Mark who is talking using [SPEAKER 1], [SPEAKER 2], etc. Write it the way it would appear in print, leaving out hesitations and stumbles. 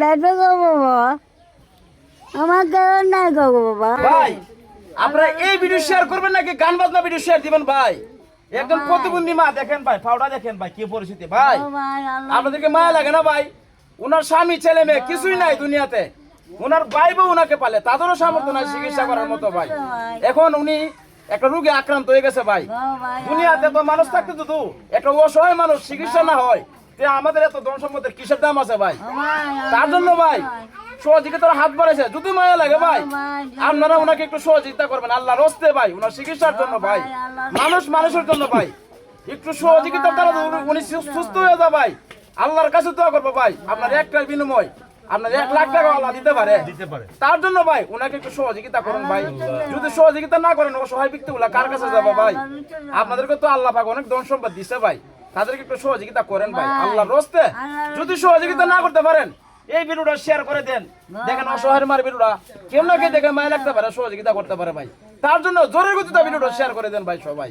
[SPEAKER 1] তাই তো গো বাবা, আমার কারণ নাই গো বাবা।
[SPEAKER 2] ভাই আপনারা এই ভিডিও শেয়ার করবেন নাকি গান বাজনা ভিডিও শেয়ার দিবেন ভাই? একজন প্রতিবন্ধী মা দেখেন ভাই, ফাওড়া দেখেন ভাই কি পরিস্থিতি ভাই।
[SPEAKER 1] ও ভাই, আল্লাহ
[SPEAKER 2] আপনাদেরকে মায়া লাগে না ভাই? উনার স্বামী ছেলে মেয়ে কিছুই নাই দুনিয়াতে, উনার ভাই বউ উনাকে পালে, তাদেরও সামর্থ্য নাই চিকিৎসা করার মতো ভাই। এখন উনি একটা রোগে আক্রান্ত হয়ে গেছে ভাই।
[SPEAKER 1] ও ভাই,
[SPEAKER 2] দুনিয়াতে তো মানুষ থাকতে তো একটা অসহায় মানুষ চিকিৎসা না হয়, তে আমাদের এত ধন সম্পদের কিসের দাম আছে ভাই?
[SPEAKER 1] ও ভাই,
[SPEAKER 2] তার জন্য ভাই সহযোগিতার হাত বাড়াইছে, যদি মায়া লাগে ভাই আপনারা ওনাকে একটু সহযোগিতা করবেন আল্লাহর হস্তে ভাই, ওনার চিকিৎসার জন্য ভাই, মানুষ মানুষের জন্য ভাই, একটু সহযোগিতার দ্বারা উনি সুস্থ হয়ে যায় ভাই। আল্লাহর কাছে দোয়া করবো ভাই, আপনার একটার বিনিময় আপনার 1 লাখ টাকা আল্লাহ দিতে পারে। তার জন্য ভাই ওনাকে একটু সহযোগিতা করুন ভাই। যদি সহযোগিতা না করেন অসহায় ব্যক্তিগুলা কার কাছে যাবে ভাই? আপনাদেরকে তো আল্লাহ পাক অনেক ধন সম্পদ দিছে ভাই, তাদেরকে একটু সহযোগিতা করেন ভাই আল্লাহর রাস্তে। যদি সহযোগিতা না করতে পারেন এই ভিডিওটা শেয়ার করে দেন, দেখেন অসহায়ের মার ভিডিওটা কেউ না কে দেখে মায়া লাগতে পারে, সহযোগিতা করতে পারে ভাই। তার জন্য জোরের গতিতে ভিডিওটা শেয়ার করে দেন ভাই সবাই।